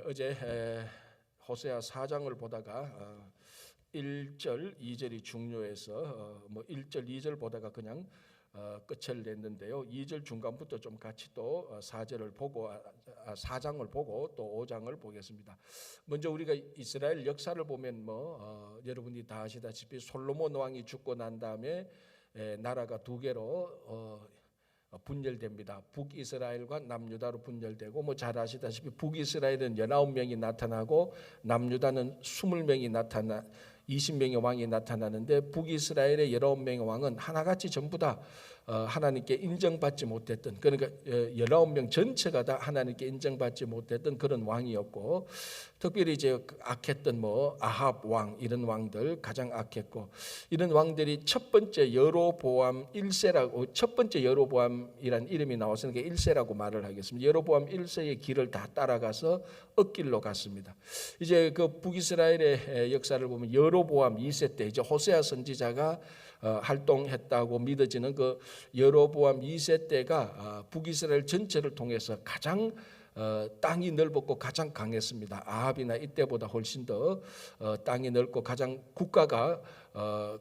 어제 호세아 4장을 보다가 1절, 2절이 중요해서 1절, 2절 보다가 그냥 끝을 냈는데요. 2절 중간부터 좀 같이 또 4장을 보고 또 5장을 보겠습니다. 먼저 우리가 이스라엘 역사를 보면 여러분이 다 아시다시피 솔로몬 왕이 죽고 난 다음에 나라가 두 개로 분열됩니다. 북이스라엘과 남유다로 분열되고 잘 아시다시피 북이스라엘은 19명이 나타나고 남유다는 20명이 20명의 왕이 나타나는데 북이스라엘의 19명의 왕은 하나같이 전부 다 하나님께 인정받지 못했던, 그러니까 19명 전체가 다 하나님께 인정받지 못했던 그런 왕이었고, 특별히 이제 악했던 아합 왕 이런 왕들 가장 악했고, 이런 왕들이 첫 번째 여로보암 1세라고, 첫 번째 여로보암이란 이름이 나왔으니까 1세라고 말을 하겠습니다. 여로보암 1세의 길을 다 따라가서 엇길로 갔습니다. 이제 그 북이스라엘의 역사를 보면 여로보암 2세 때 이제 호세아 선지자가 활동했다고 믿어지는 그 여로보암 2세 때가 북이스라엘 전체를 통해서 가장 땅이 넓었고 가장 강했습니다. 아합이나 이때보다 훨씬 더 땅이 넓고 가장 국가가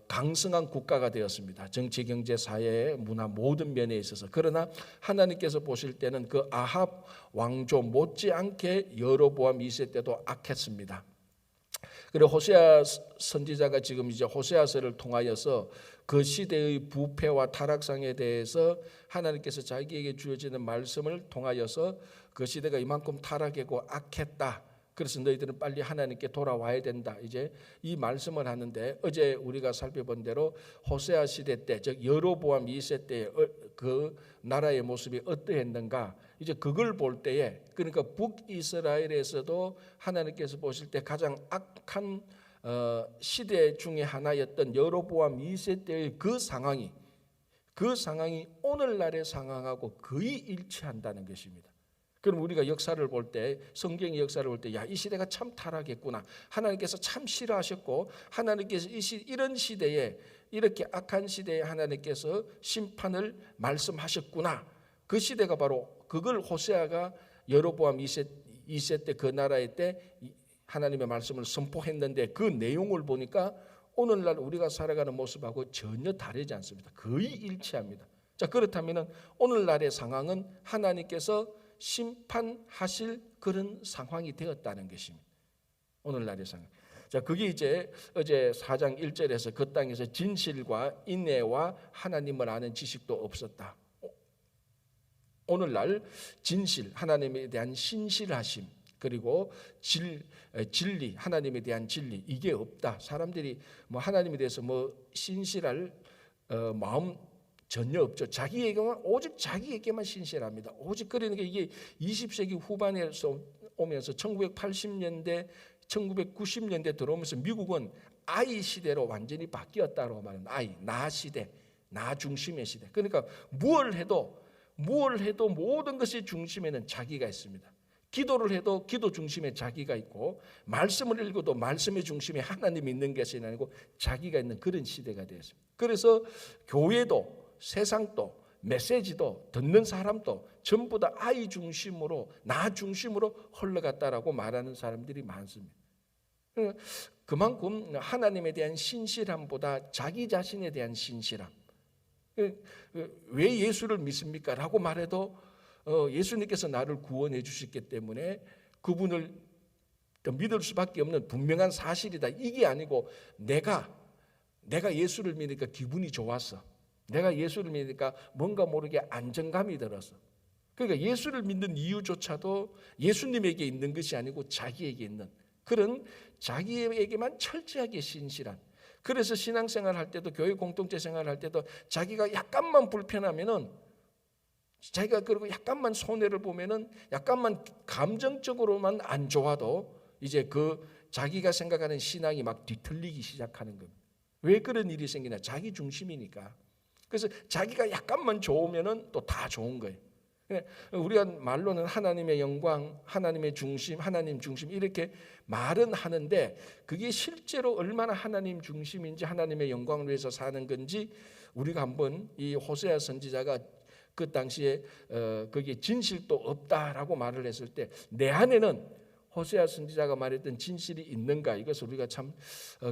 강성한 국가가 되었습니다. 정치, 경제, 사회, 문화 모든 면에 있어서. 그러나 하나님께서 보실 때는 그 아합 왕조 못지않게 여로보암 2세 때도 악했습니다. 그리고 호세아 선지자가 지금 이제 호세아서를 통하여서 그 시대의 부패와 타락상에 대해서 하나님께서 자기에게 주어지는 말씀을 통하여서 그 시대가 이만큼 타락하고 악했다. 그래서 너희들은 빨리 하나님께 돌아와야 된다. 이제 이 말씀을 하는데, 어제 우리가 살펴본 대로 호세아 시대 때, 즉 여로보암 2세 때 그 나라의 모습이 어떠했는가, 이제 그걸 볼 때에, 그러니까 북이스라엘에서도 하나님께서 보실 때 가장 악한 시대 중에 하나였던 여로보암 2세 때의 그 상황이 오늘날의 상황하고 거의 일치한다는 것입니다. 그럼 우리가 역사를 볼 때, 성경의 역사를 볼 때, 이 시대가 참 타락했구나. 하나님께서 참 싫어하셨고, 하나님께서 이런 시대에, 이렇게 악한 시대에 하나님께서 심판을 말씀하셨구나. 그 시대가 바로 그걸 호세아가 여로보암 2세 때 그 나라의 때 하나님의 말씀을 선포했는데, 그 내용을 보니까 오늘날 우리가 살아가는 모습하고 전혀 다르지 않습니다. 거의 일치합니다. 자, 그렇다면 오늘날의 상황은 하나님께서 심판하실 그런 상황이 되었다는 것입니다. 오늘날의 상황. 자, 그게 이제 어제 4장 1절에서 그 땅에서 진실과 인애와 하나님을 아는 지식도 없었다. 오늘날 진실, 하나님에 대한 신실하심, 그리고 진리, 하나님에 대한 진리, 이게 없다. 사람들이 하나님에 대해서 신실할 마음 전혀 없죠. 오직 자기에게만 신실합니다. 오직 그러니까 이게 20세기 후반에서 오면서 1980년대, 1990년대 들어오면서 미국은 아이 시대로 완전히 바뀌었다고 말하는 나 시대, 나 중심의 시대. 그러니까 무엇을 해도 모든 것의 중심에는 자기가 있습니다. 기도를 해도 기도 중심에 자기가 있고, 말씀을 읽어도 말씀의 중심에 하나님이 있는 것이 아니고 자기가 있는 그런 시대가 되었습니다. 그래서 교회도 세상도 메시지도 듣는 사람도 전부 다 아이 중심으로, 나 중심으로 흘러갔다라고 말하는 사람들이 많습니다. 그만큼 하나님에 대한 신실함보다 자기 자신에 대한 신실함. 왜 예수를 믿습니까? 라고 말해도 예수님께서 나를 구원해 주셨기 때문에 그분을 믿을 수밖에 없는 분명한 사실이다. 이게 아니고 내가 예수를 믿으니까 기분이 좋았어. 내가 예수를 믿으니까 뭔가 모르게 안정감이 들었어. 그러니까 예수를 믿는 이유조차도 예수님에게 있는 것이 아니고 자기에게 있는 그런, 자기에게만 철저하게 신실한. 그래서 신앙생활 할 때도, 교회 공동체 생활 할 때도 자기가 약간만 불편하면은, 자기가 그리고 약간만 손해를 보면은, 약간만 감정적으로만 안 좋아도 이제 그 자기가 생각하는 신앙이 막 뒤틀리기 시작하는 겁니다. 왜 그런 일이 생기나? 자기 중심이니까. 그래서 자기가 약간만 좋으면은 또 다 좋은 거예요. 우리가 말로는 하나님의 영광, 하나님의 중심, 하나님 중심 이렇게 말은 하는데, 그게 실제로 얼마나 하나님 중심인지, 하나님의 영광을 위해서 사는 건지, 우리가 한번 이 호세아 선지자가 그 당시에 거기에 진실도 없다라고 말을 했을 때, 내 안에는 호세아 선지자가 말했던 진실이 있는가, 이것을 우리가 참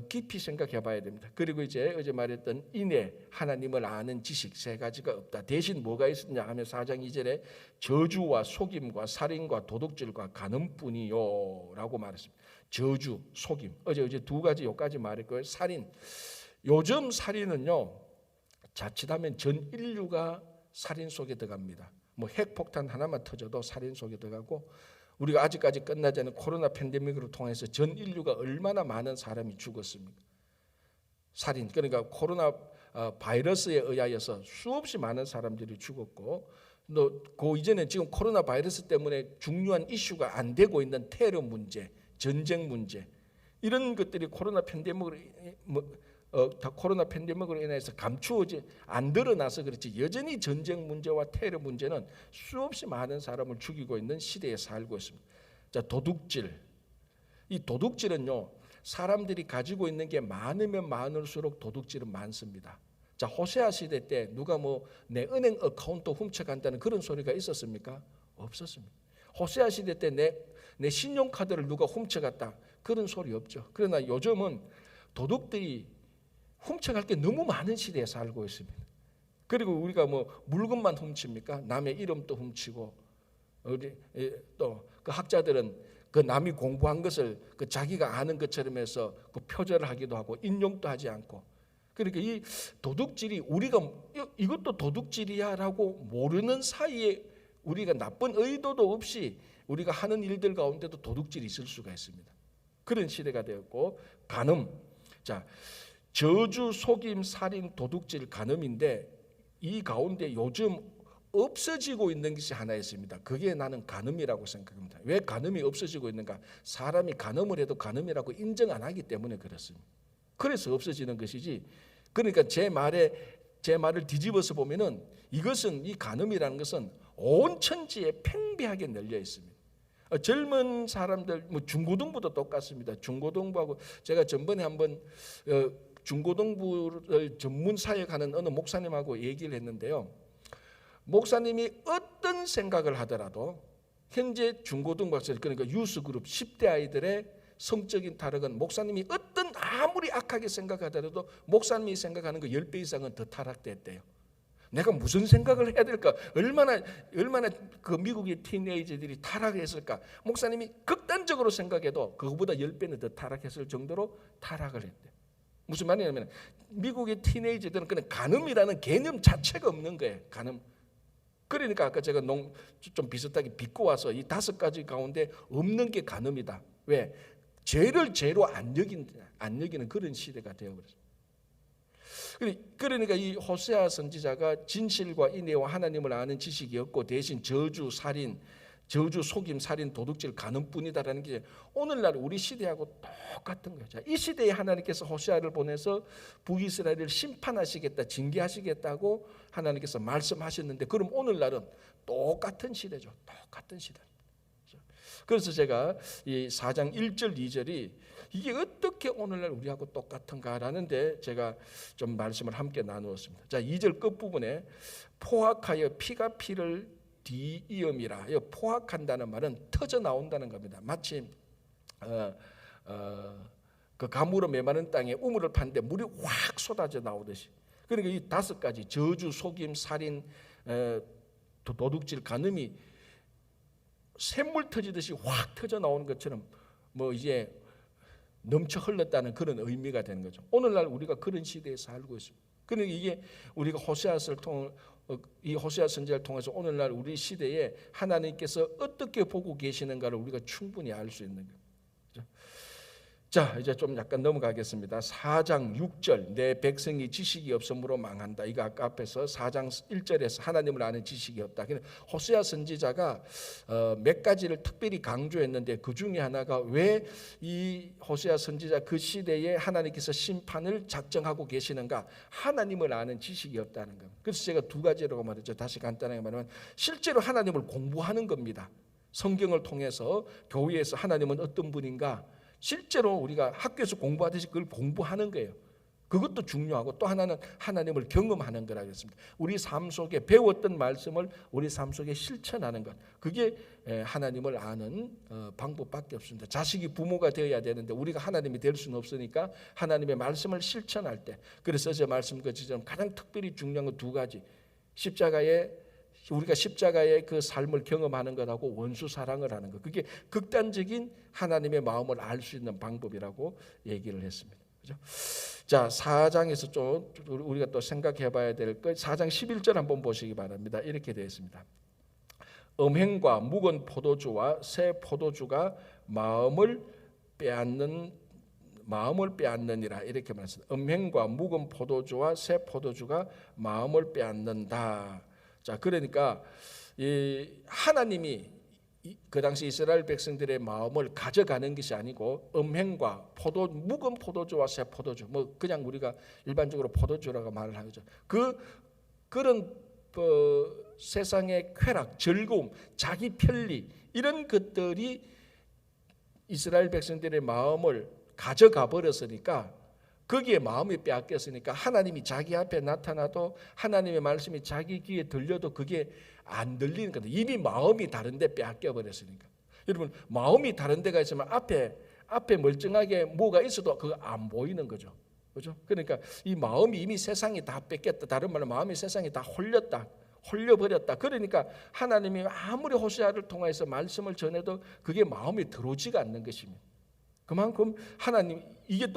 깊이 생각해 봐야 됩니다. 그리고 이제 어제 말했던 인내, 하나님을 아는 지식 세 가지가 없다. 대신 뭐가 있었냐 하면 4장 2절에 저주와 속임과 살인과 도둑질과 간음뿐이요 라고 말했습니다. 저주, 속임. 어제 두 가지 요까지 말했고요. 살인. 요즘 살인은요, 자칫하면 전 인류가 살인 속에 들어갑니다. 뭐 핵폭탄 하나만 터져도 살인 속에 들어가고, 우리가 아직까지 끝나지 않은 코로나 팬데믹을 통해서 전 인류가 얼마나 많은 사람이 죽었습니까? 살인, 그러니까 코로나 바이러스에 의하여서 수없이 많은 사람들이 죽었고, 또 그 이전에 지금 코로나 바이러스 때문에 중요한 이슈가 안 되고 있는 테러 문제, 전쟁 문제, 이런 것들이 코로나 팬데믹으로 인해서 감추어지 안 드러나서 그렇지, 여전히 전쟁 문제와 테러 문제는 수없이 많은 사람을 죽이고 있는 시대에 살고 있습니다. 자, 도둑질. 이 도둑질은요, 사람들이 가지고 있는 게 많으면 많을수록 도둑질은 많습니다. 자, 호세아 시대 때 누가 뭐 내 은행 어카운트 훔쳐간다는 그런 소리가 있었습니까? 없었습니다. 호세아 시대 때 내 신용카드를 누가 훔쳐갔다, 그런 소리 없죠. 그러나 요즘은 도둑들이 훔쳐갈 게 너무 많은 시대에 살고 있습니다. 그리고 우리가 뭐 물건만 훔칩니까? 남의 이름도 훔치고, 또 그 학자들은 그 남이 공부한 것을 그 자기가 아는 것처럼 해서 그 표절을 하기도 하고 인용도 하지 않고, 그러니까 이 도둑질이 우리가 이것도 도둑질이야라고 모르는 사이에 우리가 나쁜 의도도 없이 우리가 하는 일들 가운데도 도둑질이 있을 수가 있습니다. 그런 시대가 되었고, 간음. 자, 저주, 속임, 살인, 도둑질, 간음인데 이 가운데 요즘 없어지고 있는 것이 하나 있습니다. 그게 나는 간음이라고 생각합니다. 왜 간음이 없어지고 있는가? 사람이 간음을 해도 간음이라고 인정 안 하기 때문에 그렇습니다. 그래서 없어지는 것이지. 그러니까 제 말을 뒤집어서 보면은 이것은, 이 간음이라는 것은 온 천지에 팽배하게 널려 있습니다. 젊은 사람들, 뭐 중고등부도 똑같습니다. 중고등부하고 제가 전번에 한번 중고등부를 전문 사역하는 어느 목사님하고 얘기를 했는데요. 목사님이 어떤 생각을 하더라도 현재 중고등부학생, 그러니까 유스그룹 10대 아이들의 성적인 타락은 목사님이 아무리 악하게 생각하더라도 목사님이 생각하는 그 10배 이상은 더 타락됐대요. 내가 무슨 생각을 해야 될까? 얼마나 그 미국의 티네이저들이 타락했을까? 목사님이 극단적으로 생각해도 그거보다 10배는 더 타락했을 정도로 타락을 했대요. 무슨 말이냐면 미국의 티네이저들은 그냥 간음이라는 개념 자체가 없는 거예요. 간음. 그러니까 아까 제가 좀 비슷하게 빚고 와서 이 5가지 가운데 없는 게 간음이다. 왜? 죄를 죄로 안 여기는 그런 시대가 되어버렸어요. 그러니까 이 호세아 선지자가 진실과 인애와 하나님을 아는 지식이 없고 대신 저주, 속임, 살인, 도둑질, 간음뿐이다라는 게 오늘날 우리 시대하고 똑같은 거죠. 이 시대에 하나님께서 호세아를 보내서 북이스라엘을 심판하시겠다, 징계하시겠다고 하나님께서 말씀하셨는데, 그럼 오늘날은 똑같은 시대죠. 똑같은 시대. 그래서 제가 이 4장 1절 2절이 이게 어떻게 오늘날 우리하고 똑같은가라는데 제가 좀 말씀을 함께 나누었습니다. 자, 2절 끝부분에 포악하여 피가 피를 뒤이음이라. 포악한다는 말은 터져 나온다는 겁니다. 마치 그 가물어 메마른 땅에 우물을 팠는데 물이 확 쏟아져 나오듯이. 그러니까 이 5가지 저주, 속임, 살인, 도둑질, 간음이 샘물 터지듯이 확 터져 나오는 것처럼 뭐 이제 넘쳐 흘렀다는 그런 의미가 되는 거죠. 오늘날 우리가 그런 시대에 살고 있습니다. 그러니까 이게 우리가 이 호세아 선지자를 통해서 오늘날 우리 시대에 하나님께서 어떻게 보고 계시는가를 우리가 충분히 알 수 있는 거예요. 자, 이제 좀 약간 넘어가겠습니다. 4장 6절 내 백성이 지식이 없으므로 망한다. 이거 아까 앞에서 4장 1절에서 하나님을 아는 지식이 없다. 호세아 선지자가 몇 가지를 특별히 강조했는데 그 중에 하나가 왜 이 호세아 선지자 그 시대에 하나님께서 심판을 작정하고 계시는가? 하나님을 아는 지식이 없다는 겁니다. 그래서 제가 2가지라고 말했죠. 다시 간단하게 말하면 실제로 하나님을 공부하는 겁니다. 성경을 통해서 교회에서 하나님은 어떤 분인가? 실제로 우리가 학교에서 공부하듯이 그걸 공부하는 거예요. 그것도 중요하고 또 하나는 하나님을 경험하는 거라고 했습니다. 우리 삶 속에 배웠던 말씀을 우리 삶 속에 실천하는 것. 그게 하나님을 아는 방법밖에 없습니다. 자식이 부모가 되어야 되는데 우리가 하나님이 될 수는 없으니까 하나님의 말씀을 실천할 때, 그래서 제 말씀 것처럼 가장 특별히 중요한 건 두 가지. 우리가 십자가의 그 삶을 경험하는 것하고 원수 사랑을 하는 것. 그게 극단적인 하나님의 마음을 알 수 있는 방법이라고 얘기를 했습니다. 그죠? 자, 4장에서 좀 우리가 또 생각해 봐야 될 것, 4장 11절 한번 보시기 바랍니다. 이렇게 되어 있습니다. 음행과 묵은 포도주와 새 포도주가 마음을 빼앗느니라, 이렇게 말했습니다. 음행과 묵은 포도주와 새 포도주가 마음을 빼앗는다. 자, 그러니까 하나님이 그 당시 이스라엘 백성들의 마음을 가져가는 것이 아니고 음행과 묵은 포도주와 새 포도주, 뭐 그냥 우리가 일반적으로 포도주라고 말을 하죠. 그런 세상의 쾌락, 즐거움, 자기 편리, 이런 것들이 이스라엘 백성들의 마음을 가져가 버렸으니까, 거기에 마음이 빼앗겼으니까 하나님이 자기 앞에 나타나도 하나님의 말씀이 자기 귀에 들려도 그게 안 들리는 거다. 이미 마음이 다른데 빼앗겨 버렸으니까. 여러분, 마음이 다른 데가 있으면 앞에 멀쩡하게 뭐가 있어도 그거 안 보이는 거죠. 그렇죠? 그러니까 이 마음이 이미 세상이 다 뺏겼다. 다른 말로 마음이 세상이 다 홀려버렸다. 그러니까 하나님이 아무리 호세아를 통해서 말씀을 전해도 그게 마음에 들어오지가 않는 것입니다. 그만큼 하나님, 이게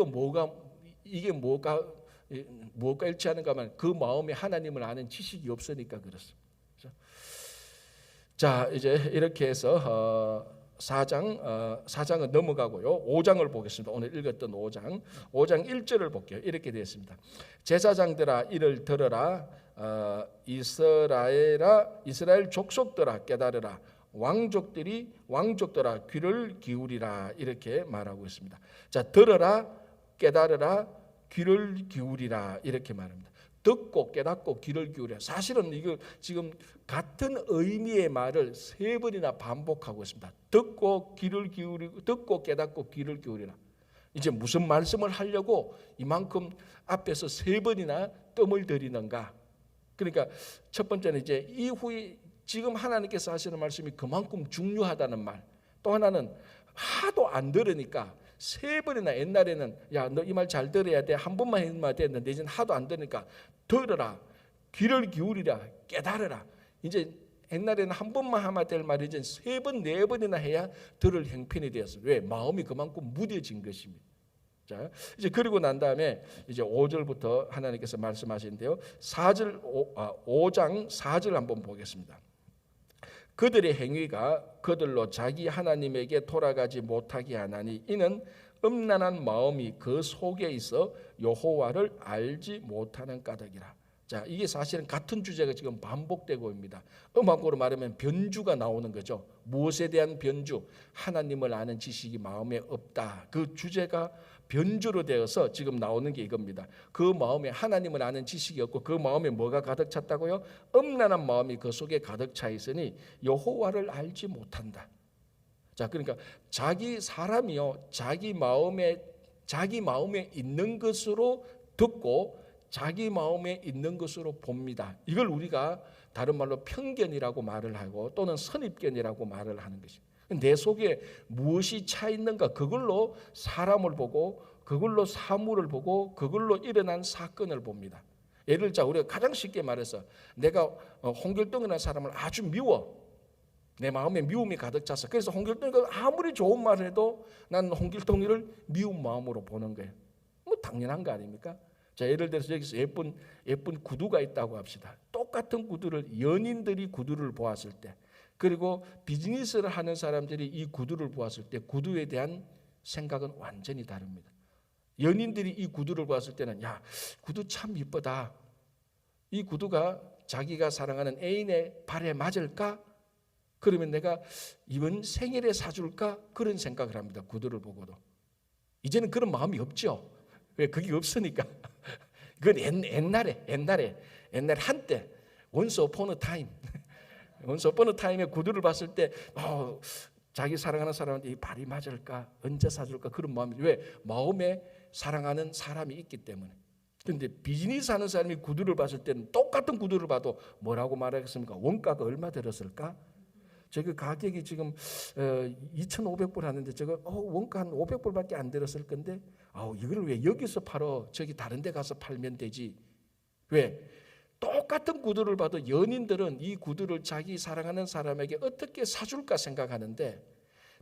뭐가 일치하는가 하면 그 마음에 하나님을 아는 지식이 없으니까 그렇습니다. 자, 이제 이렇게 해서 4장은 넘어가고요. 5장을 보겠습니다. 오늘 읽었던 5장 1절을 볼게요. 이렇게 되어 있습니다. 제사장들아, 이를 들으라. 이스라엘 족속들아, 깨달으라. 왕족들아, 귀를 기울이라. 이렇게 말하고 있습니다. 자, 들으라, 깨달으라, 귀를 기울이라, 이렇게 말합니다. 듣고 깨닫고 귀를 기울여. 사실은 이거 지금 같은 의미의 말을 3번이나 반복하고 있습니다. 듣고 귀를 기울이고, 듣고 깨닫고 귀를 기울이라. 이제 무슨 말씀을 하려고 이만큼 앞에서 3번이나 뜸을 들이는가? 그러니까 첫 번째는 이제 이후에 지금 하나님께서 하시는 말씀이 그만큼 중요하다는 말. 또 하나는 하도 안 들으니까 3번이나, 옛날에는 야, 너 이 말 잘 들어야 돼, 한 번만 해도 되는데 이제는 하도 안 들으니까 들으라, 귀를 기울이라, 깨달으라. 이제 옛날에는 한 번만 하면 될 말이 이제 3번, 4번이나 해야 들을 형편이 되었어요. 왜? 마음이 그만큼 무뎌진 것입니다. 자, 이제 그리고 난 다음에 이제 5절부터 하나님께서 말씀하시는데요. 5장 4절 한번 보겠습니다. 그들의 행위가 그들로 자기 하나님에게 돌아가지 못하게 하나니 이는 음란한 마음이 그 속에 있어 여호와를 알지 못하는 까닭이라. 자, 이게 사실은 같은 주제가 지금 반복되고 있습니다. 음악으로 말하면 변주가 나오는 거죠. 무엇에 대한 변주? 하나님을 아는 지식이 마음에 없다. 그 주제가 변주로 되어서 지금 나오는 게 이겁니다. 그 마음에 하나님을 아는 지식이 없고 그 마음에 뭐가 가득 찼다고요? 음란한 마음이 그 속에 가득 차 있으니 여호와를 알지 못한다. 자, 그러니까 사람이요, 자기 마음에 있는 것으로 듣고 자기 마음에 있는 것으로 봅니다. 이걸 우리가 다른 말로 편견이라고 말을 하고 또는 선입견이라고 말을 하는 것입니다. 내 속에 무엇이 차 있는가, 그걸로 사람을 보고 그걸로 사물을 보고 그걸로 일어난 사건을 봅니다. 예를 들자 우리가 가장 쉽게 말해서 내가 홍길동이라는 사람을 아주 미워. 내 마음에 미움이 가득 찼어. 그래서 홍길동이가 아무리 좋은 말을 해도 난 홍길동이를 미운 마음으로 보는 거예요. 뭐 당연한 거 아닙니까? 자, 예를 들어서 여기서 예쁜 구두가 있다고 합시다. 똑같은 구두를 연인들이 구두를 보았을 때, 그리고 비즈니스를 하는 사람들이 이 구두를 보았을 때 구두에 대한 생각은 완전히 다릅니다. 연인들이 이 구두를 보았을 때는 야, 구두 참 이쁘다. 이 구두가 자기가 사랑하는 애인의 발에 맞을까? 그러면 내가 이번 생일에 사줄까? 그런 생각을 합니다. 구두를 보고도. 이제는 그런 마음이 없죠. 왜? 그게 없으니까. 그건 옛날에 한때 once upon a time에 구두를 봤을 때 자기 사랑하는 사람한테 이 발이 맞을까? 언제 사줄까? 그런 마음이. 왜? 마음에 사랑하는 사람이 있기 때문에. 그런데 비즈니스 하는 사람이 구두를 봤을 때는 똑같은 구두를 봐도 뭐라고 말하겠습니까? 원가가 얼마 들었을까? 저거 가격이 지금 2,500불 하는데 저거 원가 한 500불밖에 안 들었을 건데 이걸 왜 여기서 팔어? 저기 다른 데 가서 팔면 되지. 왜? 똑같은 구두를 봐도 연인들은 이 구두를 자기 사랑하는 사람에게 어떻게 사줄까 생각하는데,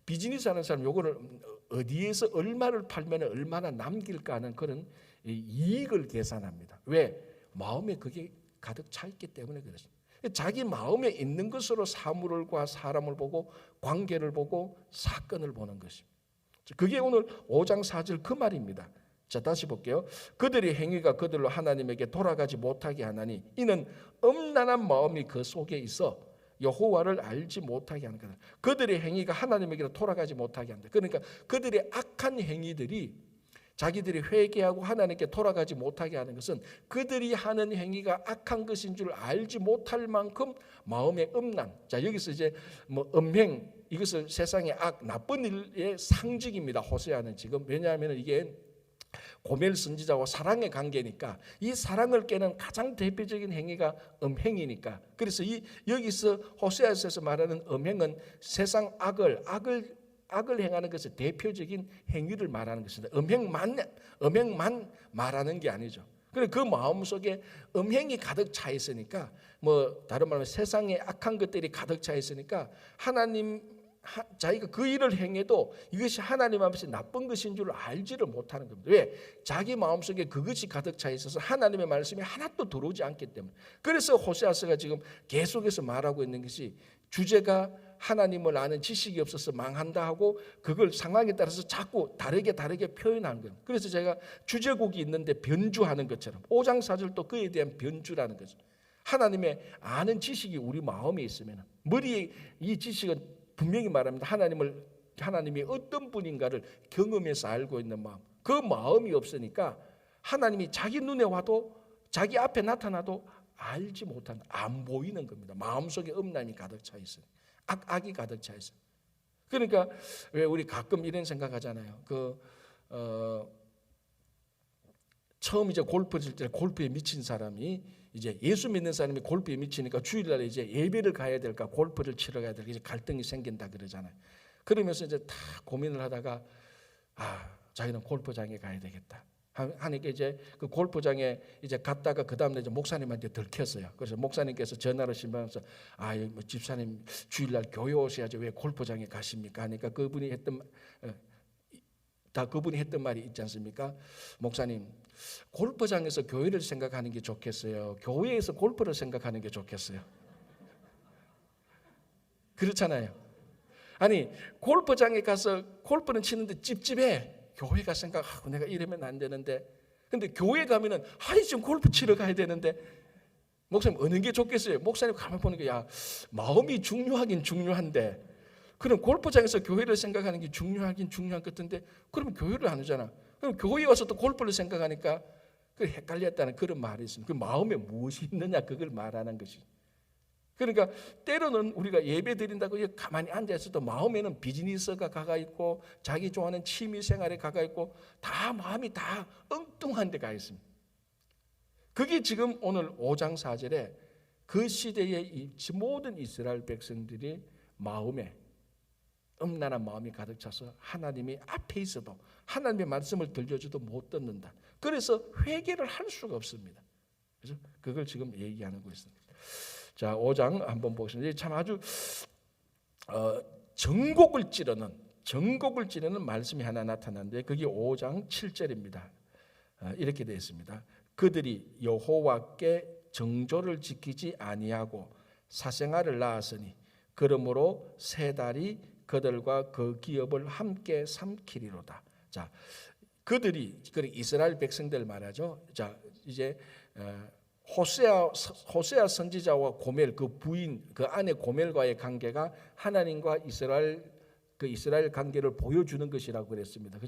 비즈니스 하는 사람 요거를 어디에서 얼마를 팔면 얼마나 남길까 하는 그런 이익을 계산합니다. 왜? 마음에 그게 가득 차 있기 때문에 그렇습니다. 자기 마음에 있는 것으로 사물과 사람을 보고 관계를 보고 사건을 보는 것입니다. 그게 오늘 5장 4절 그 말입니다. 자, 다시 볼게요. 그들의 행위가 그들로 하나님에게 돌아가지 못하게 하나니 이는 음란한 마음이 그 속에 있어 여호와를 알지 못하게 하는 거다. 그들의 행위가 하나님에게로 돌아가지 못하게 한다. 그러니까 그들의 악한 행위들이 자기들이 회개하고 하나님께 돌아가지 못하게 하는 것은 그들이 하는 행위가 악한 것인 줄 알지 못할 만큼 마음의 음란. 자, 여기서 이제 음행, 이것을 세상의 나쁜 일의 상징입니다. 호세아는 지금. 왜냐하면 이게 고멜 선지자와 사랑의 관계니까, 이 사랑을 깨는 가장 대표적인 행위가 음행이니까. 그래서 여기서 호세아서에서 말하는 음행은 세상 악을 행하는 것의 대표적인 행위를 말하는 것입니다. 음행만 말하는 게 아니죠. 그래, 그 마음속에 음행이 가득 차 있으니까, 다른 말로 세상에 악한 것들이 가득 차 있으니까 자기가 그 일을 행해도 이것이 하나님 앞에서 나쁜 것인 줄 알지를 못하는 겁니다. 왜? 자기 마음속에 그것이 가득 차 있어서 하나님의 말씀이 하나도 들어오지 않기 때문에. 그래서 호세아서가 지금 계속해서 말하고 있는 것이, 주제가 하나님을 아는 지식이 없어서 망한다 하고 그걸 상황에 따라서 자꾸 다르게 표현하는 거예요. 그래서 제가 주제곡이 있는데 변주하는 것처럼 5장 4절도 그에 대한 변주라는 거죠. 하나님의 아는 지식이 우리 마음에 있으면, 머리에 이 지식은 분명히 말합니다. 하나님이 어떤 분인가를 경험해서 알고 있는 마음. 그 마음이 없으니까 하나님이 자기 눈에 와도 자기 앞에 나타나도 알지 못하는, 안 보이는 겁니다. 마음속에 음란이 가득 차 있어요. 악이 가득 차 있어요. 그러니까 왜 우리 가끔 이런 생각하잖아요. 처음 이제 골프 칠 때 골프에 미친 사람이, 이제 예수 믿는 사람이 골프에 미치니까 주일날에 이제 예배를 가야 될까 골프를 치러 가야 될까 이제 갈등이 생긴다 그러잖아요. 그러면서 이제 다 고민을 하다가 자기는 골프장에 가야 되겠다 하니까 이제 그 골프장에 이제 갔다가 그 다음에 이제 목사님한테 들켰어요. 그래서 목사님께서 전화를 신방해서 집사님 주일날 교회 오셔야지 왜 골프장에 가십니까 하니까 그분이 했던 말이 있지 않습니까? 목사님, 골프장에서 교회를 생각하는 게 좋겠어요? 교회에서 골프를 생각하는 게 좋겠어요? 그렇잖아요. 아니, 골프장에 가서 골프는 치는데 찝찝해. 교회가 생각하고 내가 이러면 안 되는데, 근데 교회 가면은 지금 골프 치러 가야 되는데, 목사님 어느 게 좋겠어요? 목사님 가만 보니까 마음이 중요하긴 중요한데, 그럼 골프장에서 교회를 생각하는 게 중요하긴 중요한 것 같은데, 그러면 교회를 안 오잖아. 그럼 교회에 와서 또 골프를 생각하니까 그 헷갈렸다는 그런 말이 있습니다. 그 마음에 무엇이 있느냐, 그걸 말하는 것이. 그러니까 때로는 우리가 예배 드린다고 가만히 앉아 있어도 마음에는 비즈니스가 가가 있고 자기 좋아하는 취미 생활에 가가 있고 다 마음이 다 엉뚱한 데 가 있습니다. 그게 지금 오늘 5장 4절에 그 시대의 모든 이스라엘 백성들이 마음에 음란한 마음이 가득 차서 하나님이 앞에 있어도 하나님의 말씀을 들려줘도 못 듣는다. 그래서 회개를 할 수가 없습니다. 그래서 그걸 지금 얘기하는 것입니다. 자, 5장 한번 보겠습니다. 참 아주 전곡을 찌르는 말씀이 하나 나타났는데 그게 5장 7절입니다. 이렇게 되어 있습니다. 그들이 여호와께 정조를 지키지 아니하고 사생아를 낳았으니 그러므로 세 달이 그들과 그 기업을 함께 삼키리로다. 자, 그들이 이스라엘 백성들 말하죠. 자, 이제 호세아 선지자와 고멜 그 부인 그 아내 고멜과의 관계가 하나님과 이스라엘 관계를 보여주는 것이라고 그랬습니다.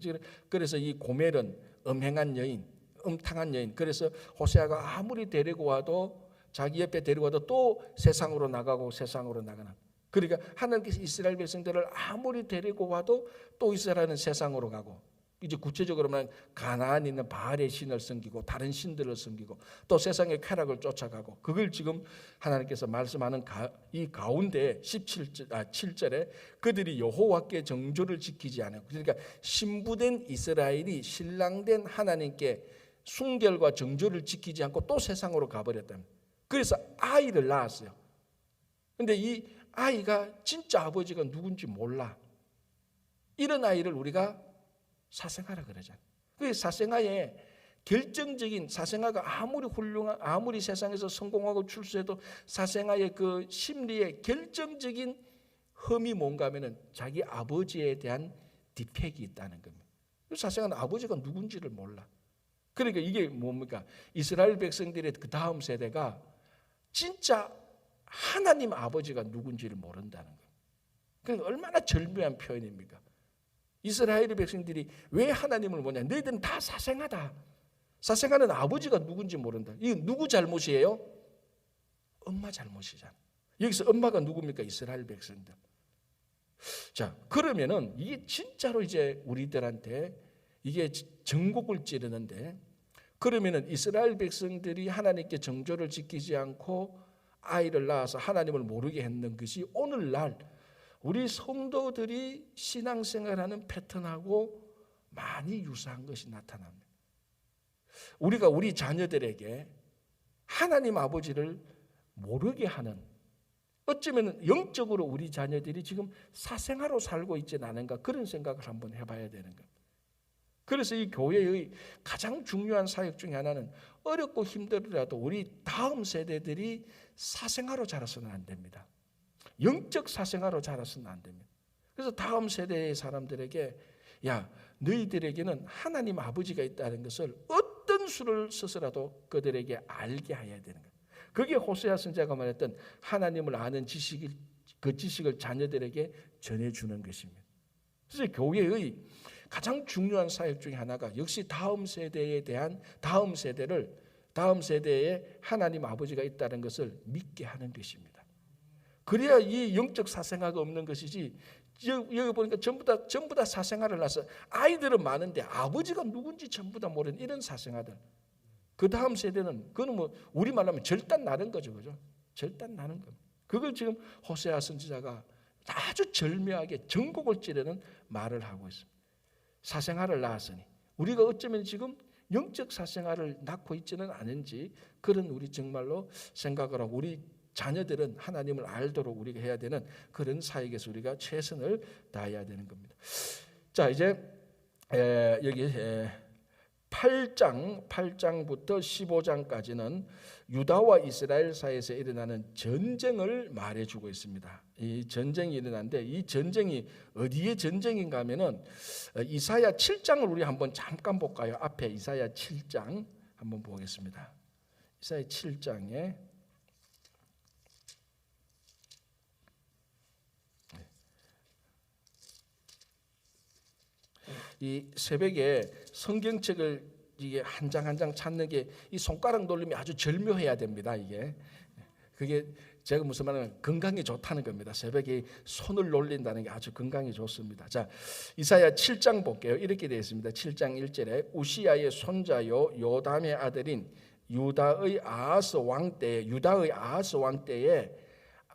그래서 이 고멜은 음행한 여인, 음탕한 여인. 그래서 호세아가 아무리 데리고 와도 자기 옆에 데리고 와도 또 세상으로 나가고 세상으로 나가는. 그러니까 하나님께서 이스라엘 백성들을 아무리 데리고 와도 또 이스라엘은 세상으로 가고 이제 구체적으로 말하면 가나안에 있는 바알의 신을 섬기고 다른 신들을 섬기고 또 세상의 쾌락을 쫓아가고, 그걸 지금 하나님께서 말씀하는 이 가운데 7절에 그들이 여호와께 정조를 지키지 않아요. 그러니까 신부된 이스라엘이 신랑된 하나님께 순결과 정조를 지키지 않고 또 세상으로 가버렸답니다. 그래서 아이를 낳았어요. 근데 이 아이가 진짜 아버지가 누군지 몰라. 이런 아이를 우리가 사생아라 그러잖아요. 그 사생아의 결정적인, 사생아가 아무리 훌륭한, 아무리 세상에서 성공하고 출세해도 사생아의 그 심리의 결정적인 흠이 뭔가 하면은 자기 아버지에 대한 디펙이 있다는 겁니다. 사생아는 아버지가 누군지를 몰라. 그러니까 이게 뭡니까? 이스라엘 백성들의 그 다음 세대가 진짜 하나님 아버지가 누군지를 모른다는 거예요. 그러니까 얼마나 절묘한 표현입니까? 이스라엘 백성들이 왜 하나님을 모르냐? 너희들은 다 사생아다. 사생아는 아버지가 누군지 모른다. 이게 누구 잘못이에요? 엄마 잘못이잖아. 여기서 엄마가 누굽니까? 이스라엘 백성들. 자, 그러면은 이게 진짜로 이제 우리들한테 이게 전곡을 찌르는데, 그러면은 이스라엘 백성들이 하나님께 정조를 지키지 않고 아이를 낳아서 하나님을 모르게 했는 것이 오늘날 우리 성도들이 신앙생활하는 패턴하고 많이 유사한 것이 나타납니다. 우리가 우리 자녀들에게 하나님 아버지를 모르게 하는, 어쩌면 영적으로 우리 자녀들이 지금 사생아로 살고 있지는 않은가, 그런 생각을 한번 해봐야 되는 겁니다. 그래서 이 교회의 가장 중요한 사역 중에 하나는 어렵고 힘들더라도 우리 다음 세대들이 사생아로 자라서는 안 됩니다. 영적 사생아로 자라서는 안 됩니다. 그래서 다음 세대의 사람들에게, 야, 너희들에게는 하나님 아버지가 있다는 것을 어떤 수를 써서라도 그들에게 알게 해야 되는 거예요. 그게 호세아 선지자가 말했던 하나님을 아는 지식을, 그 지식을 자녀들에게 전해주는 것입니다. 그래서 교회의 가장 중요한 사역 중에 하나가 역시 다음 세대에 대한, 다음 세대에 하나님 아버지가 있다는 것을 믿게 하는 것입니다. 그래야 이 영적 사생아가 없는 것이지, 여기 보니까 전부 다 사생아를 낳아서 아이들은 많은데 아버지가 누군지 전부 다 모르는 이런 사생아들. 그 다음 세대는 그거는 뭐 우리말로 하면 절단 나는 거죠, 그죠? 절단 나는 거. 그걸 지금 호세아 선지자가 아주 절묘하게 전곡을 찌르는 말을 하고 있습니다. 사생아를 낳았으니 우리가 어쩌면 지금 영적 사생아를 낳고 있지는 않은지, 그런 우리 정말로 생각을 하고 우리 자녀들은 하나님을 알도록 우리가 해야 되는 그런 사역에서 우리가 최선을 다해야 되는 겁니다. 자, 이제 여기 8장부터 15장까지는 유다와 이스라엘 사이에서 일어나는 전쟁을 말해주고 있습니다. 이 전쟁이 일어나는데, 이 전쟁이 어디의 전쟁인가 하면은 이사야 7장을 우리 한번 잠깐 볼까요? 앞에 이사야 7장 한번 보겠습니다. 이사야 7장에 이 새벽에 성경책을 이게 한 장 한 장 찾는 게 이 손가락 놀림이 아주 절묘해야 됩니다. 이게 그게 제가 무슨 말하면 건강에 좋다는 겁니다. 새벽에 손을 놀린다는 게 아주 건강에 좋습니다. 자, 이사야 7장 볼게요. 이렇게 되어 있습니다. 7장 1절에 우시야의 손자요 요담의 아들인 유다의 아하스 왕 때에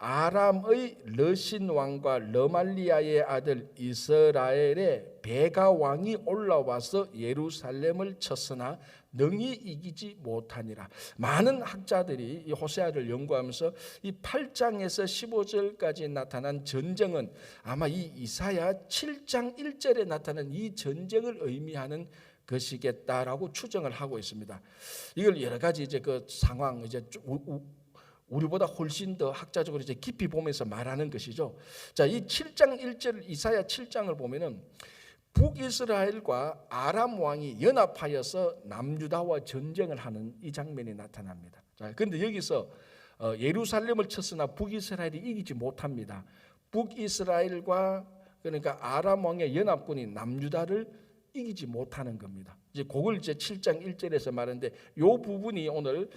아람의 르신 왕과 르말리아의 아들 이스라엘의 베가 왕이 올라와서 예루살렘을 쳤으나 능히 이기지 못하니라. 많은 학자들이 이 호세아를 연구하면서 이 8장에서 15절까지 나타난 전쟁은 아마 이 이사야 7장 1절에 나타난 이 전쟁을 의미하는 것이겠다라고 추정을 하고 있습니다. 이걸 여러 가지 이제 그 상황, 이제 우리보다 훨씬 더 학자적으로 이제 깊이 보면서 말하는 것이죠. 자, 이 7장 1절 이사야 7장을 보면은 북이스라엘과 아람 왕이 연합하여서 남유다와 전쟁을 하는 이 장면이 나타납니다. 자, 그런데 여기서 예루살렘을 쳤으나 북이스라엘이 이기지 못합니다. 북이스라엘과 그러니까 아람 왕의 연합군이 남유다를 이기지 못하는 겁니다. 이제 그걸 이제 7장 1절에서 말하는데, 요 부분이 오늘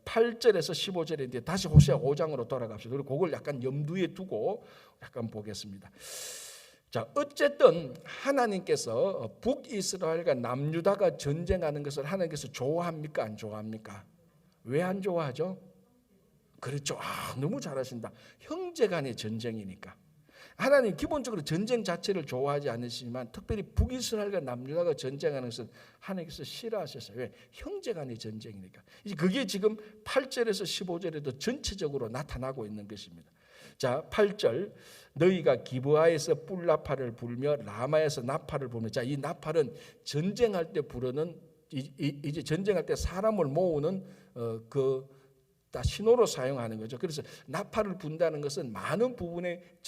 8절에서 15절인데 다시 호세아 5장으로 돌아갑시다. 그리고 그걸 약간 염두에 두고 약간 보겠습니다. 자, 어쨌든 하나님께서 북이스라엘과 남유다가 전쟁하는 것을 하나님께서 좋아합니까? 안 좋아합니까? 왜 안 좋아하죠? 그렇죠. 너무 잘하신다. 형제간의 전쟁이니까. 하나님 기본적으로 전쟁 자체를 좋아하지 않으시지만 특별히 북이스라엘과 남유다가 전쟁하는 것은 하나님께서 싫어하셨어요. 왜? 형제간의 전쟁이니까. 그게 지금 8절에서 15절에도 전체적으로 나타나고 있는 것입니다. 자, 8절 너희가 기브아에서 뿔나팔을 불며 라마에서 나팔을 불며. 자, 이 나팔은 전쟁할 때 부르는 이제 전쟁할 때 사람을 모으는 다 신호로 사용하는 거죠. 그래서 나팔을 분다는 것은 많은 부분의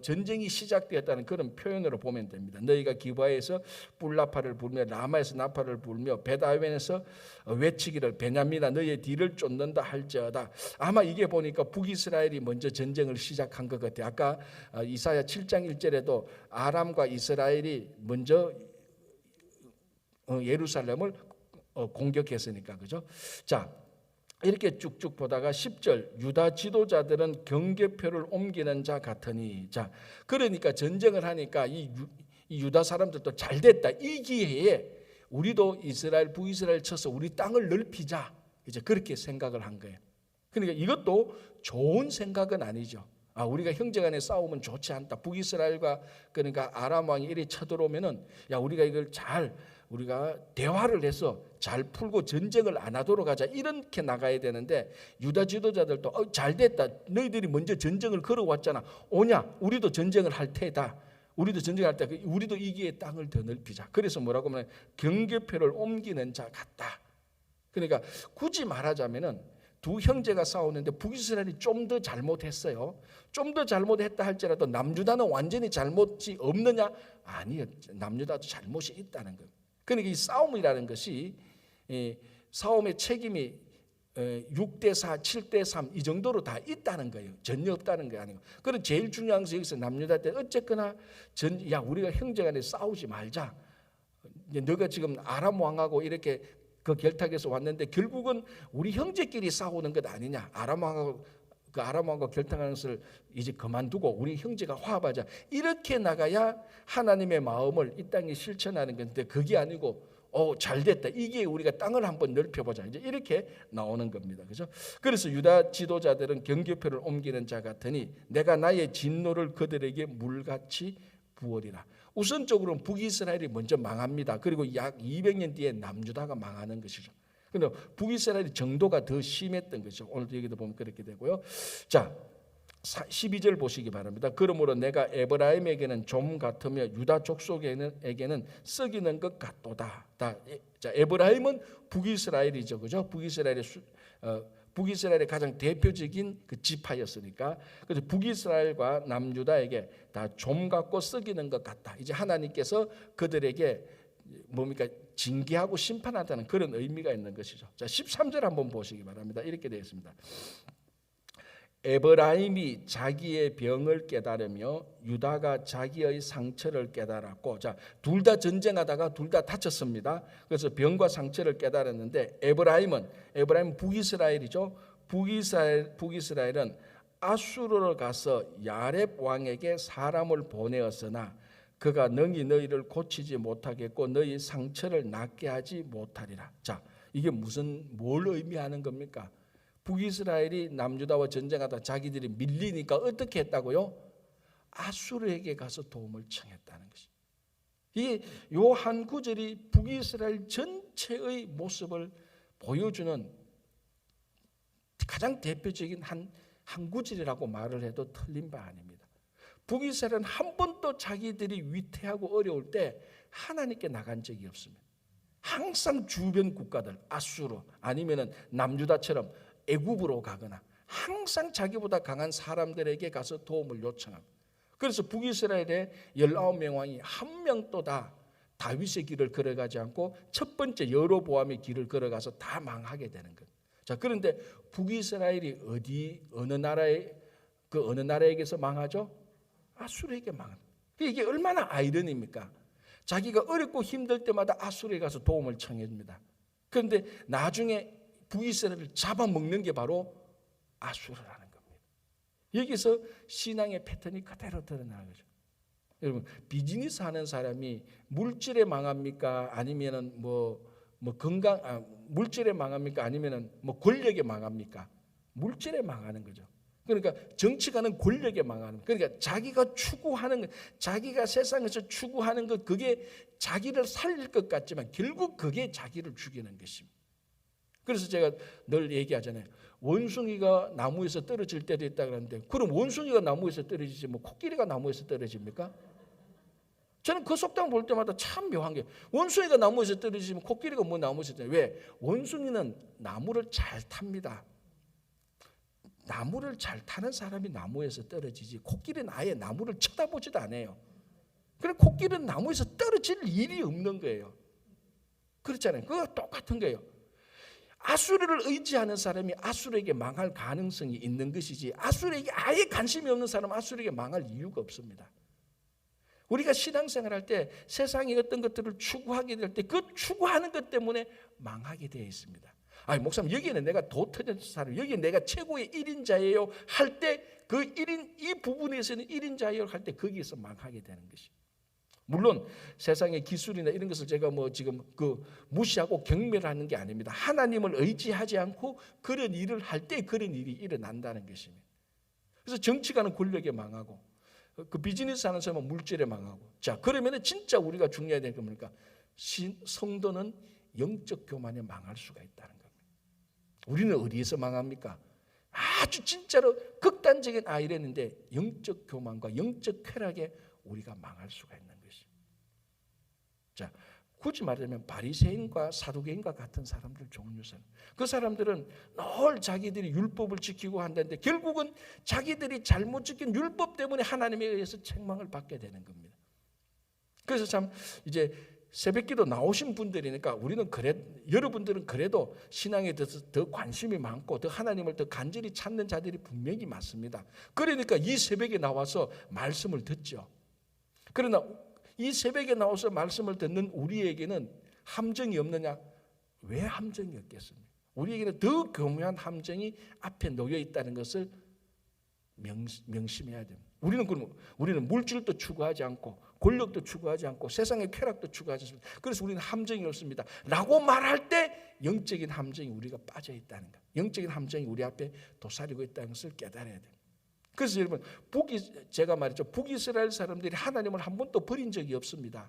전쟁이 시작되었다는 그런 표현으로 보면 됩니다. 너희가 기브아에서 뿔나팔을 불며 라마에서 나팔을 불며 베다웬에서 외치기를 베냐민아 너희의 뒤를 쫓는다 할지어다. 아마 이게 보니까 북이스라엘이 먼저 전쟁을 시작한 것 같아요. 아까 이사야 7장 1절에도 아람과 이스라엘이 먼저 예루살렘을 공격했으니까, 그죠? 자, 이렇게 쭉쭉 보다가 10절 유다 지도자들은 경계표를 옮기는 자 같으니. 자, 그러니까 전쟁을 하니까 이 유다 사람들도 잘 됐다. 이 기회에 우리도 이스라엘 북이스라엘 쳐서 우리 땅을 넓히자. 이제 그렇게 생각을 한 거예요. 그러니까 이것도 좋은 생각은 아니죠. 우리가 형제간에 싸우면 좋지 않다. 북이스라엘과 그러니까 아람 왕이 이리 쳐들어오면은 우리가 이걸 우리가 대화를 해서 잘 풀고 전쟁을 안 하도록 하자. 이렇게 나가야 되는데 유다 지도자들도 잘 됐다. 너희들이 먼저 전쟁을 걸어왔잖아. 오냐? 우리도 전쟁을 할 테다. 우리도 전쟁할 때 우리도 이 기회에 땅을 더 넓히자. 그래서 뭐라고 하면 경계표를 옮기는 자 같다. 그러니까 굳이 말하자면은 두 형제가 싸우는데 북이스라엘이 좀 더 잘못했어요. 좀 더 잘못했다 할지라도 남유다는 완전히 잘못이 없느냐? 아니요. 남유다도 잘못이 있다는 거예요. 그러니까 이 싸움이라는 것이 싸움의 책임이 6대4, 7대3 이 정도로 다 있다는 거예요. 전혀 없다는 게 아니고. 그리고 제일 중요한 것은 여기서 남유다 때 어쨌거나 우리가 형제간에 싸우지 말자. 너가 지금 아람 왕하고 이렇게 그 결탁에서 왔는데 결국은 우리 형제끼리 싸우는 것 아니냐. 아람 왕과 결탁하는 것을 이제 그만두고 우리 형제가 화합하자. 이렇게 나가야 하나님의 마음을 이 땅에 실천하는 건데 그게 아니고 잘 됐다. 이게 우리가 땅을 한번 넓혀보자. 이제 이렇게 나오는 겁니다. 그죠? 그래서 유다 지도자들은 경계표를 옮기는 자 같으니 내가 나의 진노를 그들에게 물같이 부으리라. 우선적으로는 북이스라엘이 먼저 망합니다. 그리고 약 200년 뒤에 남유다가 망하는 것이죠. 그런데 북이스라엘의 정도가 더 심했던 것이죠. 오늘 얘기도 보면 그렇게 되고요. 자, 12절 보시기 바랍니다. 그러므로 내가 에브라임에게는 좀 같으며 유다 족속에게는 썩이는 것 같도다. 자, 에브라임은 북이스라엘이죠, 그죠? 북이스라엘의 가장 대표적인 그 지파였으니까. 그래서 북이스라엘과 남유다에게 다 좀 같고 썩이는 것 같다. 이제 하나님께서 그들에게 뭡니까? 징계하고 심판한다는 그런 의미가 있는 것이죠. 자, 13절 한번 보시기 바랍니다. 이렇게 되어 있습니다. 에브라임이 자기의 병을 깨달으며 유다가 자기의 상처를 깨달았고. 자, 둘 다 전쟁하다가 둘 다 다쳤습니다. 그래서 병과 상처를 깨달았는데 에브라임은 북이스라엘이죠. 북이스라엘은 아수르로 가서 야렙 왕에게 사람을 보내었으나 그가 능히 너희를 고치지 못하겠고 너희 상처를 낫게 하지 못하리라. 자, 이게 뭘 의미하는 겁니까? 북이스라엘이 남유다와 전쟁하다 자기들이 밀리니까 어떻게 했다고요? 아수르에게 가서 도움을 청했다는 것이. 이 요 한 구절이 북이스라엘 전체의 모습을 보여주는 가장 대표적인 한 구절이라고 말을 해도 틀린 바 아닙니다. 북이스라엘은 한 번도 자기들이 위태하고 어려울 때 하나님께 나간 적이 없습니다. 항상 주변 국가들 아수르 아니면은 남유다처럼 애굽으로 가거나 항상 자기보다 강한 사람들에게 가서 도움을 요청합니다. 그래서 북이스라엘의 19명 왕이 한 명도 다 다윗의 길을 걸어가지 않고 첫 번째 여로보암의 길을 걸어가서 다 망하게 되는 거예요. 자, 그런데 북이스라엘이 어느 나라에게서 망하죠? 아수르에게 망합니다. 이게 얼마나 아이러니입니까? 자기가 어렵고 힘들 때마다 아수르에 가서 도움을 청해줍니다. 그런데 나중에 북이스라엘을 잡아먹는 게 바로 아수르라는 겁니다. 여기서 신앙의 패턴이 그대로 드러나는 거죠. 여러분, 비즈니스 하는 사람이 물질에 망합니까? 아니면은 물질에 망합니까? 아니면은 권력에 망합니까? 물질에 망하는 거죠. 그러니까 정치가는 권력에 망하는 거예요. 그러니까 자기가 추구하는 것, 자기가 세상에서 추구하는 것, 그게 자기를 살릴 것 같지만 결국 그게 자기를 죽이는 것입니다. 그래서 제가 늘 얘기하잖아요. 원숭이가 나무에서 떨어질 때도 있다 그러는데, 그럼 원숭이가 나무에서 떨어지지 코끼리가 나무에서 떨어집니까? 저는 그 속담 볼 때마다 참 묘한 게, 원숭이가 나무에서 떨어지면 코끼리가 나무에서 떨어지지? 왜? 원숭이는 나무를 잘 탑니다. 나무를 잘 타는 사람이 나무에서 떨어지지, 코끼리는 아예 나무를 쳐다보지도 않아요. 그래, 코끼리는 나무에서 떨어질 일이 없는 거예요. 그렇잖아요. 그거 똑같은 거예요. 아수르를 의지하는 사람이 아수르에게 망할 가능성이 있는 것이지, 아수르에게 아예 관심이 없는 사람은 아수르에게 망할 이유가 없습니다. 우리가 신앙생활할 때 세상의 어떤 것들을 추구하게 될 때 그 추구하는 것 때문에 망하게 되어 있습니다. 아니, 목사님, 여기는 내가 도터전 사람, 여기 내가 최고의 1인자예요 할 때 그 1인, 이 부분에서는 1인자예요 할 때 거기에서 망하게 되는 것이. 물론 세상의 기술이나 이런 것을 제가 지금 무시하고 경멸하는 게 아닙니다. 하나님을 의지하지 않고 그런 일을 할 때 그런 일이 일어난다는 것입니다. 그래서 정치가는 권력에 망하고, 그 비즈니스 하는 사람은 물질에 망하고. 자, 그러면 진짜 우리가 중요해야 되는 게 뭡니까? 성도는 영적 교만에 망할 수가 있다는 겁니다. 우리는 어디에서 망합니까? 아주 진짜로 극단적인 이랬는데 영적 교만과 영적 쾌락에 우리가 망할 수가 있는 것입니다. 자, 굳이 말하자면 바리새인과 사두개인과 같은 사람들 종류선, 그 사람들은 늘 자기들이 율법을 지키고 한다는데 결국은 자기들이 잘못 지킨 율법 때문에 하나님에 의해서 책망을 받게 되는 겁니다. 그래서 참 이제 새벽기도 나오신 분들이니까 우리는 여러분들은 그래도 신앙에 대해서 더 관심이 많고 더 하나님을 더 간절히 찾는 자들이 분명히 많습니다. 그러니까 이 새벽에 나와서 말씀을 듣죠. 그러나 이 새벽에 나와서 말씀을 듣는 우리에게는 함정이 없느냐? 왜 함정이 없겠습니까? 우리에게는 더 교묘한 함정이 앞에 놓여 있다는 것을 명심해야 됩니다. 우리는 물질도 추구하지 않고 권력도 추구하지 않고 세상의 쾌락도 추구하지 않습니다. 그래서 우리는 함정이 없습니다 라고 말할 때 영적인 함정이 우리가 빠져 있다는 것, 영적인 함정이 우리 앞에 도사리고 있다는 것을 깨달아야 돼요. 그래서 여러분, 제가 말했죠, 북이스라엘 사람들이 하나님을 한 번도 버린 적이 없습니다.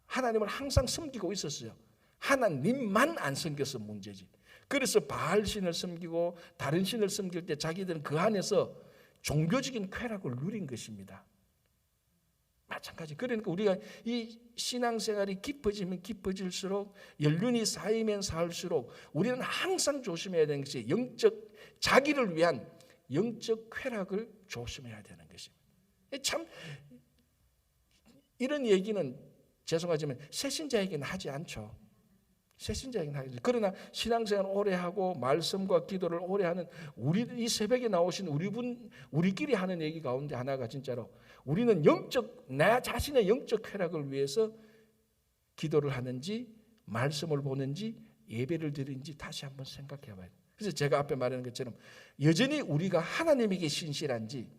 하나님을 항상 섬기고 있었어요. 하나님만 안 섬겨서 문제지. 그래서 바알 신을 섬기고 다른 신을 섬길 때 자기들은 그 안에서 종교적인 쾌락을 누린 것입니다. 마찬가지. 그러니까 우리가 이 신앙생활이 깊어지면 깊어질수록, 연륜이 쌓이면 쌓을수록 우리는 항상 조심해야 되는 것이 자기를 위한 영적 쾌락을 조심해야 되는 것입니다. 참 이런 얘기는 죄송하지만 새신자에게는 하지 않죠. 새신자에게는 하지. 그러나 신앙생활 오래 하고 말씀과 기도를 오래 하는 이 새벽에 나오신 우리끼리 하는 얘기 가운데 하나가 진짜로 우리는 나 자신의 영적 쾌락을 위해서 기도를 하는지 말씀을 보는지 예배를 드리는지 다시 한번 생각해 봐야 돼요. 그래서 제가 앞에 말하는 것처럼 여전히 우리가 하나님에게 신실한지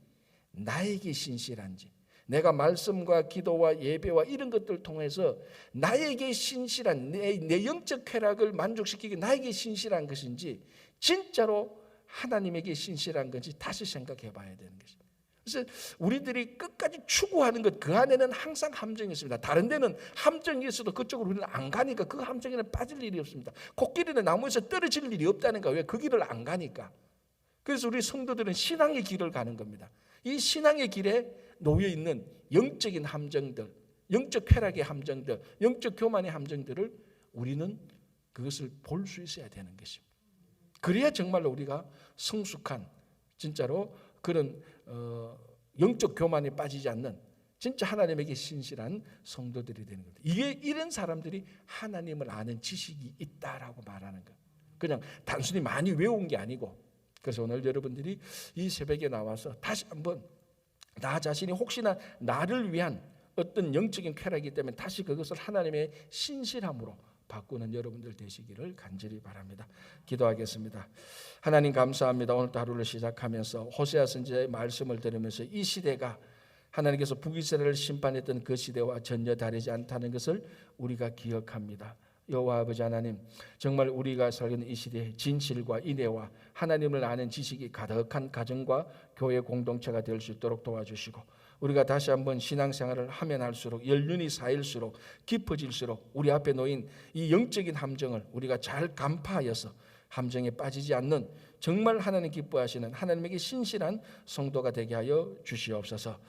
나에게 신실한지, 내가 말씀과 기도와 예배와 이런 것들을 통해서 나에게 신실한 내 영적 쾌락을 만족시키기 나에게 신실한 것인지 진짜로 하나님에게 신실한 건지 다시 생각해 봐야 되는 것입니다. 그래서 우리들이 끝까지 추구하는 것, 그 안에는 항상 함정이 있습니다. 다른 데는 함정이 있어도 그쪽으로 우리는 안 가니까 그 함정에는 빠질 일이 없습니다. 코끼리는 나무에서 떨어질 일이 없다니까. 왜? 그 길을 안 가니까. 그래서 우리 성도들은 신앙의 길을 가는 겁니다. 이 신앙의 길에 놓여 있는 영적인 함정들, 영적 쾌락의 함정들, 영적 교만의 함정들을 우리는 그것을 볼 수 있어야 되는 것입니다. 그래야 정말로 우리가 성숙한, 진짜로 그런 영적 교만에 빠지지 않는 진짜 하나님에게 신실한 성도들이 되는 겁니다. 이런 사람들이 하나님을 아는 지식이 있다라고 말하는 거예요. 그냥 단순히 많이 외운 게 아니고. 그래서 오늘 여러분들이 이 새벽에 나와서 다시 한번 나 자신이 혹시나 나를 위한 어떤 영적인 쾌락이기 때문에 다시 그것을 하나님의 신실함으로 바꾸는 여러분들 되시기를 간절히 바랍니다. 기도하겠습니다. 하나님 감사합니다. 오늘도 하루를 시작하면서 호세아 선지자의 말씀을 들으면서 이 시대가 하나님께서 북이스라엘을 심판했던 그 시대와 전혀 다르지 않다는 것을 우리가 기억합니다. 여호와 아버지 하나님, 정말 우리가 살고 있는 이 시대에 진실과 인애와 하나님을 아는 지식이 가득한 가정과 교회 공동체가 될 수 있도록 도와주시고, 우리가 다시 한번 신앙생활을 하면 할수록 연륜이 쌓일수록 깊어질수록 우리 앞에 놓인 이 영적인 함정을 우리가 잘 간파하여서 함정에 빠지지 않는 정말 하나님 기뻐하시는 하나님에게 신실한 성도가 되게 하여 주시옵소서.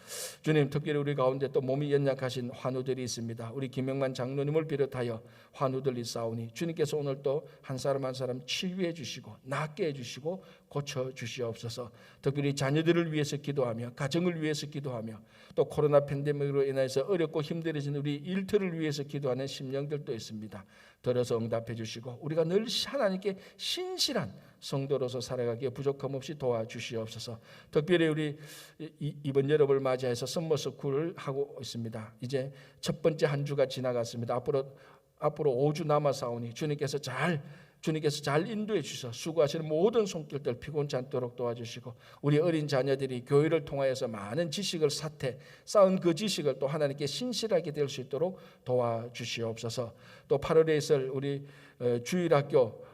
주님, 특별히 우리 가운데 또 몸이 연약하신 환우들이 있습니다. 우리 김영만 장로님을 비롯하여 환우들이 있사오니 주님께서 오늘 또 한 사람 한 사람 치유해 주시고 낫게 해주시고 고쳐 주시옵소서. 특별히 자녀들을 위해서 기도하며 가정을 위해서 기도하며 또 코로나 팬데믹으로 인해서 어렵고 힘들어진 우리 일터를 위해서 기도하는 심령들도 있습니다. 들어서 응답해 주시고 우리가 늘 하나님께 신실한 성도로서 살아가기에 부족함 없이 도와주시옵소서. 특별히 우리 이번 여름을 맞이해서 썸머스쿨을 하고 있습니다. 이제 첫 번째 한 주가 지나갔습니다. 앞으로 5주 남아사오니 주님께서 잘 인도해 주셔서 수고하시는 모든 손길들 피곤치 않도록 도와주시고, 우리 어린 자녀들이 교회를 통하여서 많은 지식을 쌓은 그 지식을 또 하나님께 신실하게 될 수 있도록 도와주시옵소서. 또 8월에 있을 우리 주일학교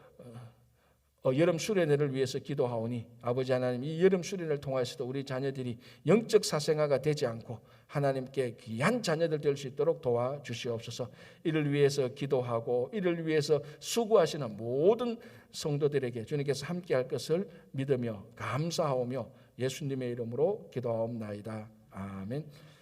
여름 수련회를 위해서 기도하오니 아버지 하나님, 이 여름 수련회를 통하여서도 우리 자녀들이 영적 사생아가 되지 않고 하나님께 귀한 자녀들 될 수 있도록 도와주시옵소서. 이를 위해서 기도하고 이를 위해서 수고하시는 모든 성도들에게 주님께서 함께할 것을 믿으며 감사하오며 예수님의 이름으로 기도하옵나이다. 아멘.